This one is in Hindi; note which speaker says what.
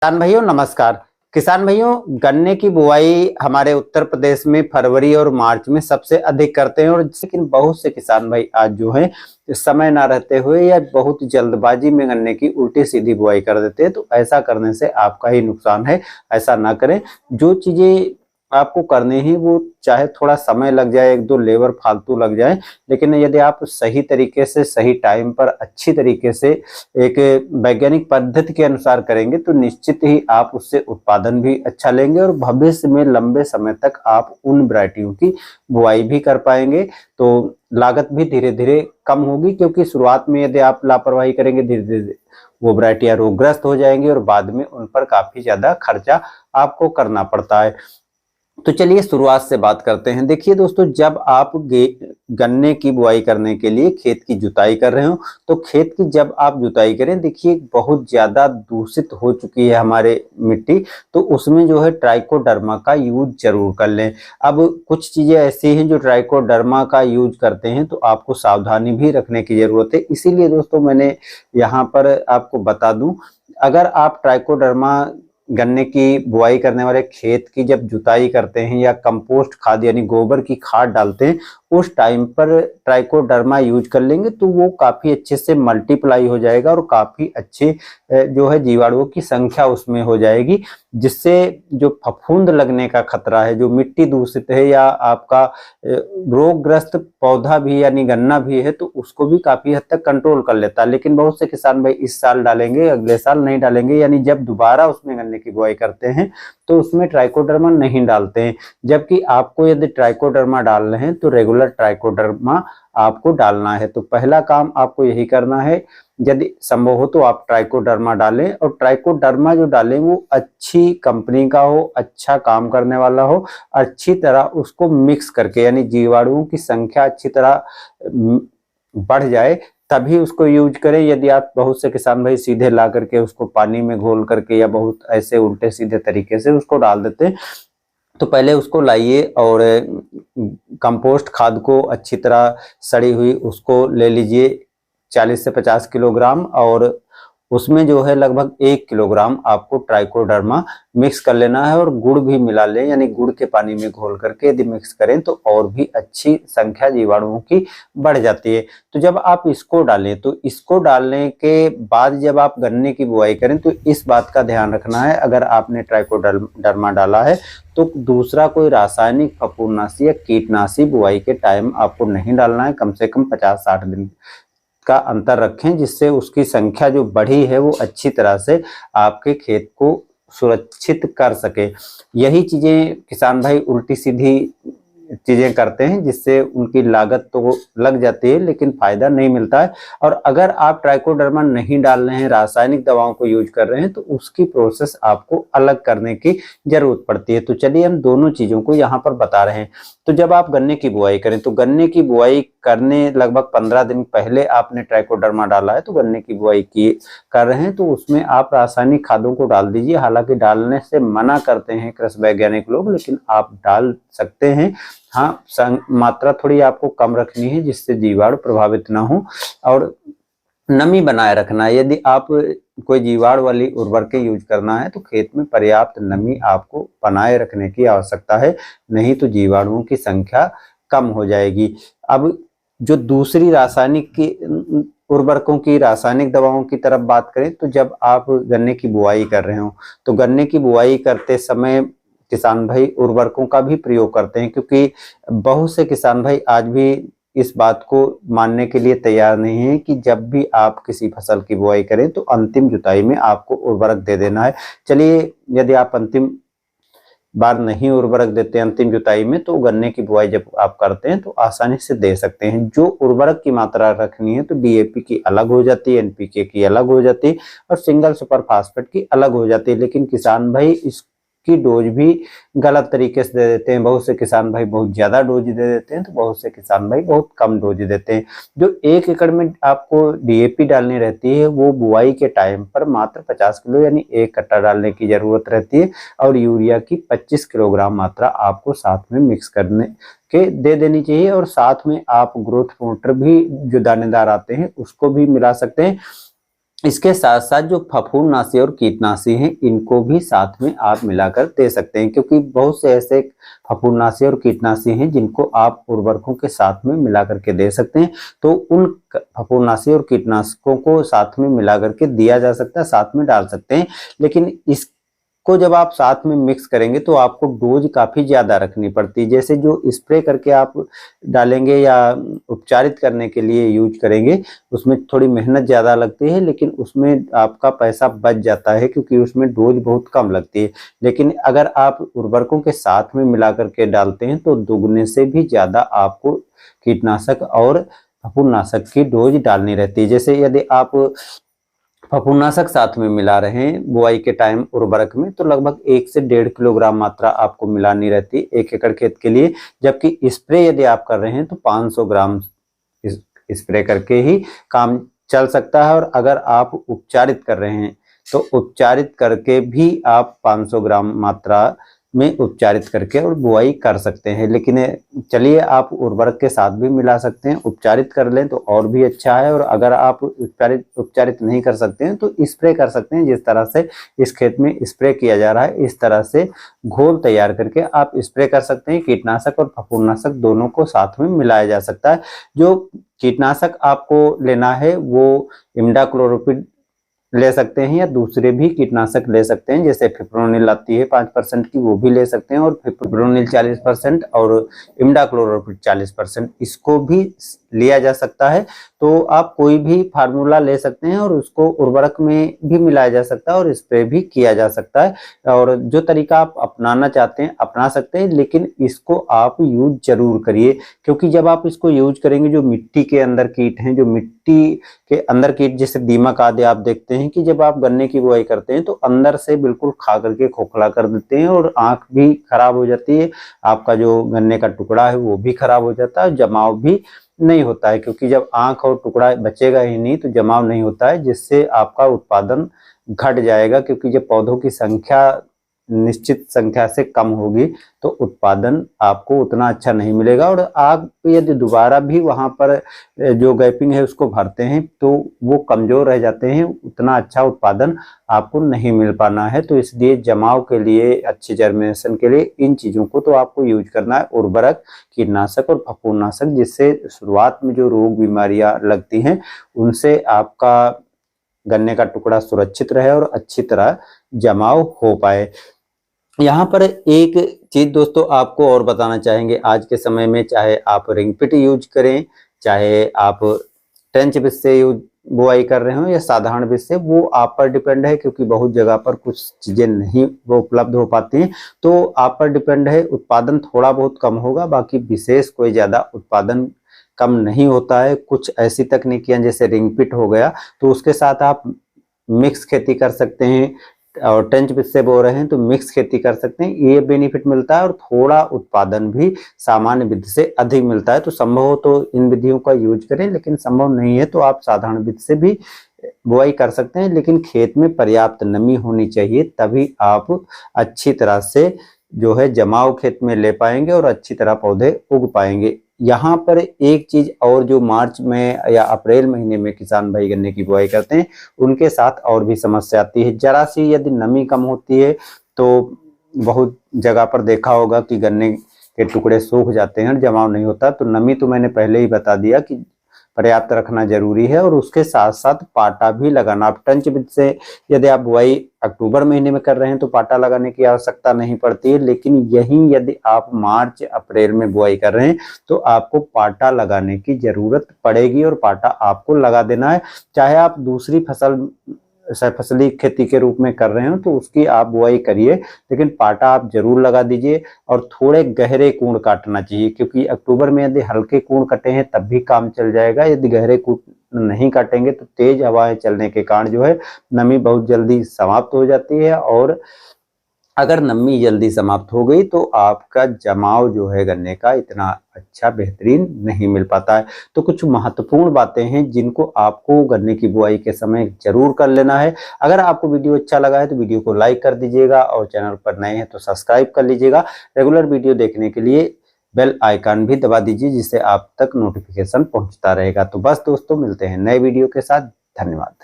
Speaker 1: किसान भाइयों नमस्कार। किसान भाइयों, गन्ने की बुआई हमारे उत्तर प्रदेश में फरवरी और मार्च में सबसे अधिक करते हैं। और लेकिन बहुत से किसान भाई आज जो है समय ना रहते हुए या बहुत जल्दबाजी में गन्ने की उल्टी सीधी बुआई कर देते हैं। तो ऐसा करने से आपका ही नुकसान है, ऐसा ना करें। जो चीजें आपको करनी ही वो चाहे थोड़ा समय लग जाए, एक दो लेबर फालतू लग जाए, लेकिन यदि आप सही तरीके से सही टाइम पर अच्छी तरीके से एक वैज्ञानिक पद्धति के अनुसार करेंगे तो निश्चित ही आप उससे उत्पादन भी अच्छा लेंगे और भविष्य में लंबे समय तक आप उन वैरायटियों की बुआई भी कर पाएंगे। तो लागत भी धीरे धीरे कम होगी, क्योंकि शुरुआत में यदि आप लापरवाही करेंगे धीरे धीरे वो वैरायटियां रोगग्रस्त हो जाएंगी और बाद में उन पर काफी ज्यादा खर्चा आपको करना पड़ता है। तो चलिए शुरुआत से बात करते हैं। देखिए दोस्तों, जब आप गन्ने की बुआई करने के लिए खेत की जुताई कर रहे हो तो खेत की जब आप जुताई करें, देखिए बहुत ज्यादा दूषित हो चुकी है हमारे मिट्टी, तो उसमें जो है ट्राइकोडर्मा का यूज जरूर कर लें। अब कुछ चीजें ऐसी हैं जो ट्राइकोडर्मा का यूज करते हैं तो आपको सावधानी भी रखने की जरूरत है। इसीलिए दोस्तों मैंने यहाँ पर आपको बता दूं, अगर आप ट्राइकोडर्मा गन्ने की बुआई करने वाले खेत की जब जुताई करते हैं या कंपोस्ट खाद यानी गोबर की खाद डालते हैं, उस टाइम पर ट्राइकोडर्मा यूज कर लेंगे तो वो काफी अच्छे से मल्टीप्लाई हो जाएगा और काफी अच्छे जो है जीवाणुओं की संख्या उसमें हो जाएगी, जिससे जो फफूंद लगने का खतरा है, जो मिट्टी दूषित है या आपका रोगग्रस्त पौधा भी यानी गन्ना भी है, तो उसको भी काफी हद तक कंट्रोल कर लेता है। लेकिन बहुत से किसान भाई इस साल डालेंगे, अगले साल नहीं डालेंगे, यानी जब दोबारा उसमें गन्ने की बुआई करते हैं तो उसमें ट्राइकोडर्मा नहीं डालते हैं। जबकि आपको यदि ट्राइकोडर्मा डाल रहे हैं तो रेगुलर ट्राइकोडर्मा आपको डालना है। तो पहला काम आपको यही करना है, यदि संभव हो तो आप ट्राइकोडर्मा डालें, और ट्राइकोडर्मा जो डालें वो अच्छी कंपनी का हो, अच्छा काम करने वाला हो, अच्छी तरह उसको मिक्स करके यानी जीवाणुओं की संख्या अच्छी तरह बढ़ जाए तभी उसको यूज करें। यदि आप बहुत से किसान भाई सीधे ला करके उसको पानी में घोल करके या बहुत ऐसे उल्टे सीधे तरीके से उसको डाल देते हैं, तो पहले उसको लाइए और कंपोस्ट खाद को अच्छी तरह सड़ी हुई उसको ले लीजिए 40 से 50 किलोग्राम, और उसमें जो है लगभग 1 किलोग्राम आपको ट्राइकोडर्मा मिक्स कर लेना है। और गुड़ भी मिला लें, यानी गुड़ के पानी में घोल करके यदि मिक्स करें तो और भी अच्छी संख्या जीवाणुओं की बढ़ जाती है। तो जब आप इसको डालें तो इसको डालने के बाद जब आप गन्ने की बुआई करें तो इस बात का ध्यान रखना है, अगर आपने ट्राइकोडर्मा डाला है तो दूसरा कोई रासायनिक फफूंदनाशी या कीटनाशी बुआई के टाइम आपको नहीं डालना है। कम से कम 50-60 दिन का अंतर रखें, जिससे उसकी संख्या जो बढ़ी है वो अच्छी तरह से आपके खेत को सुरक्षित कर सके। यही चीजें किसान भाई उल्टी सीधी चीजें करते हैं, जिससे उनकी लागत तो लग जाती है लेकिन फायदा नहीं मिलता है। और अगर आप ट्राइकोडर्मा नहीं डाल रहे हैं, रासायनिक दवाओं को यूज कर रहे हैं, तो उसकी प्रोसेस आपको अलग करने की जरूरत पड़ती है। तो चलिए हम दोनों चीजों को यहाँ पर बता रहे हैं। तो जब आप गन्ने की बुआई करें तो गन्ने की बुआई करने लगभग 15 दिन पहले आपने ट्राइकोडर्मा डाला है तो गन्ने की बुआई की कर रहे हैं तो उसमें आप रासायनिक खादों को डाल दीजिए। हालांकि डालने से मना करते हैं कृषि वैज्ञानिक लोग, लेकिन आप डाल सकते हैं। हाँ, मात्रा थोड़ी आपको कम रखनी है जिससे जीवाणु प्रभावित ना हो, और नमी बनाए रखना है। यदि आप कोई जीवाणु वाली उर्वरकें यूज करना है तो खेत में पर्याप्त नमी आपको बनाए रखने की आवश्यकता है, नहीं तो जीवाणुओं की संख्या कम हो जाएगी। अब जो दूसरी रासायनिक की उर्वरकों की रासायनिक दवाओं की तरफ बात करें तो जब आप गन्ने की बुआई कर रहे हो तो गन्ने की बुआई करते समय किसान भाई उर्वरकों का भी प्रयोग करते हैं, क्योंकि बहुत से किसान भाई आज भी इस बात को मानने के लिए तैयार नहीं है कि जब भी आप किसी फसल की बुआई करें तो अंतिम जुताई में आपको उर्वरक दे देना है। चलिए, यदि आप अंतिम बार नहीं उर्वरक देते अंतिम जुताई में, तो गन्ने की बुआई जब आप करते हैं तो आसानी से दे सकते हैं। जो उर्वरक की मात्रा रखनी है तो डीएपी की अलग हो जाती है, एनपीके की अलग हो जाती है और सिंगल सुपर फास्फेट की अलग हो जाती है। लेकिन किसान भाई इस की डोज भी गलत तरीके से दे देते हैं। बहुत से किसान भाई बहुत ज्यादा डोज दे देते हैं तो बहुत से किसान भाई बहुत कम डोज देते हैं। जो 1 एकड़ में आपको डीएपी डालनी रहती है वो बुआई के टाइम पर मात्र 50 किलो यानी 1 कट्टा डालने की जरूरत रहती है, और यूरिया की 25 किलोग्राम मात्रा आपको साथ में मिक्स करने के दे देनी चाहिए। और साथ में आप ग्रोथ प्रमोटर भी जो दानेदार आते हैं उसको भी मिला सकते हैं। इसके साथ साथ जो फफूंदनाशी और कीटनाशी हैं इनको भी साथ में आप मिलाकर दे सकते हैं, क्योंकि बहुत से ऐसे फफूंदनाशी और कीटनाशी हैं जिनको आप उर्वरकों के साथ में मिला करके दे सकते हैं। तो उन फफूंदनाशी और कीटनाशकों को साथ में मिला करके दिया जा सकता है, साथ में डाल सकते हैं। लेकिन इसको जब आप साथ में मिक्स करेंगे तो आपको डोज काफी ज्यादा रखनी पड़ती है। जैसे जो स्प्रे करके आप डालेंगे या उपचारित करने के लिए यूज करेंगे उसमें थोड़ी मेहनत ज्यादा लगती है, लेकिन उसमें आपका पैसा बच जाता है क्योंकि उसमें डोज बहुत कम लगती है। लेकिन अगर आप उर्वरकों के साथ में मिला करके डालते हैं तो दुगने से भी ज्यादा आपको कीटनाशक और फफूंदनाशक की डोज डालनी रहती है। जैसे यदि आप फफूंदनाशक साथ में मिला रहे हैं बुआई के टाइम उर्वरक में, तो लगभग 1 से 1.5 किलोग्राम मात्रा आपको मिलानी रहती है 1 एकड़ खेत के लिए। जबकि स्प्रे यदि आप कर रहे हैं तो 500 ग्राम स्प्रे करके ही काम चल सकता है। और अगर आप उपचारित कर रहे हैं तो उपचारित करके भी आप 500 ग्राम मात्रा में उपचारित करके और बुआई कर सकते हैं। लेकिन चलिए आप उर्वरक के साथ भी मिला सकते हैं, उपचारित कर लें तो और भी अच्छा है। और अगर आप उपचारित नहीं कर सकते हैं तो स्प्रे कर सकते हैं। जिस तरह से इस खेत में स्प्रे किया जा रहा है इस तरह से घोल तैयार करके आप स्प्रे कर सकते हैं। कीटनाशक और फफूंदनाशक दोनों को साथ में मिलाया जा सकता है। जो कीटनाशक आपको लेना है वो इमिडाक्लोप्रिड ले सकते हैं या दूसरे भी कीटनाशक ले सकते हैं। जैसे फिप्रोनिल आती है 5% की, वो भी ले सकते हैं। और फिप्रोनिल 40% और इमिडाक्लोप्रिड 40% इसको भी लिया जा सकता है। तो आप कोई भी फार्मूला ले सकते हैं और उसको उर्वरक में भी मिलाया जा सकता है और स्प्रे भी किया जा सकता है। और जो तरीका आप अपनाना चाहते हैं अपना सकते हैं, लेकिन इसको आप यूज जरूर करिए। क्योंकि जब आप इसको यूज करेंगे जो मिट्टी के अंदर कीट हैं, जो मिट्टी के अंदर कीट जैसे दीमक आदि, आप देखते हैं कि जब आप गन्ने की बुआई करते हैं तो अंदर से बिल्कुल खा करके खोखला कर देते हैं और आंख भी खराब हो जाती है। आपका जो गन्ने का टुकड़ा है वो भी खराब हो जाता है, जमाव भी नहीं होता है। क्योंकि जब आंख और टुकड़ा बचेगा ही नहीं तो जमाव नहीं होता है, जिससे आपका उत्पादन घट जाएगा। क्योंकि जब पौधों की संख्या निश्चित संख्या से कम होगी तो उत्पादन आपको उतना अच्छा नहीं मिलेगा। और आप यदि दोबारा भी वहां पर जो गैपिंग है उसको भरते हैं तो वो कमजोर रह जाते हैं, उतना अच्छा उत्पादन आपको नहीं मिल पाना है। तो इसलिए जमाव के लिए, अच्छी जर्मिनेशन के लिए इन चीजों को तो आपको यूज करना है, उर्वरक, कीटनाशक और फफूंदनाशक, जिससे शुरुआत में जो रोग बीमारियां लगती हैं उनसे आपका गन्ने का टुकड़ा सुरक्षित रहे और अच्छी तरह जमाव हो पाए। यहाँ पर एक चीज दोस्तों आपको और बताना चाहेंगे, आज के समय में चाहे आप रिंग पिट यूज करें, चाहे आप ट्रेंच बिट से यूज बुआई कर रहे हो या साधारण बिट से, वो आप पर डिपेंड है। क्योंकि बहुत जगह पर कुछ चीजें नहीं वो उपलब्ध हो पाती हैं, तो आप पर डिपेंड है। उत्पादन थोड़ा बहुत कम होगा, बाकी विशेष कोई ज्यादा उत्पादन कम नहीं होता है। कुछ ऐसी तकनीकियां जैसे रिंग पिट हो गया तो उसके साथ आप मिक्स खेती कर सकते हैं, और ट्रेंच बिट से बो रहे हैं तो मिक्स खेती कर सकते हैं। ये बेनिफिट मिलता है और थोड़ा उत्पादन भी सामान्य विधि से अधिक मिलता है। तो संभव हो तो इन विधियों का यूज करें, लेकिन संभव नहीं है तो आप साधारण विधि से भी बुआई कर सकते हैं। लेकिन खेत में पर्याप्त नमी होनी चाहिए, तभी आप अच्छी तरह से जो है जमाव खेत में ले पाएंगे और अच्छी तरह पौधे उग पाएंगे। यहाँ पर एक चीज और, जो मार्च में या अप्रैल महीने में किसान भाई गन्ने की बुआई करते हैं उनके साथ और भी समस्या आती है। जरा सी यदि नमी कम होती है तो बहुत जगह पर देखा होगा कि गन्ने के टुकड़े सूख जाते हैं, जमाव नहीं होता। तो नमी तो मैंने पहले ही बता दिया कि पर्याप्त रखना जरूरी है। और उसके साथ साथ पाटा भी लगाना। आप ट्रेंच बिट से यदि आप बुआई अक्टूबर महीने में कर रहे हैं तो पाटा लगाने की आवश्यकता नहीं पड़ती है, लेकिन यही यदि आप मार्च अप्रैल में बुआई कर रहे हैं तो आपको पाटा लगाने की जरूरत पड़ेगी और पाटा आपको लगा देना है। चाहे आप दूसरी फसल फसली खेती के रूप में कर रहे हो तो उसकी आप बुआई करिए, लेकिन पाटा आप जरूर लगा दीजिए। और थोड़े गहरे कूण काटना चाहिए, क्योंकि अक्टूबर में यदि हल्के कूण कटे हैं तब भी काम चल जाएगा। यदि गहरे कूण नहीं काटेंगे तो तेज हवाएं चलने के कारण जो है नमी बहुत जल्दी समाप्त हो जाती है, और अगर नमी जल्दी समाप्त हो गई तो आपका जमाव जो है गन्ने का इतना अच्छा बेहतरीन नहीं मिल पाता है। तो कुछ महत्वपूर्ण बातें हैं जिनको आपको गन्ने की बुआई के समय जरूर कर लेना है। अगर आपको वीडियो अच्छा लगा है तो वीडियो को लाइक कर दीजिएगा, और चैनल पर नए हैं तो सब्सक्राइब कर लीजिएगा। रेगुलर वीडियो देखने के लिए बेल आइकन भी दबा दीजिए, जिससे आप तक नोटिफिकेशन पहुंचता रहेगा। तो बस दोस्तों, मिलते हैं नए वीडियो के साथ। धन्यवाद।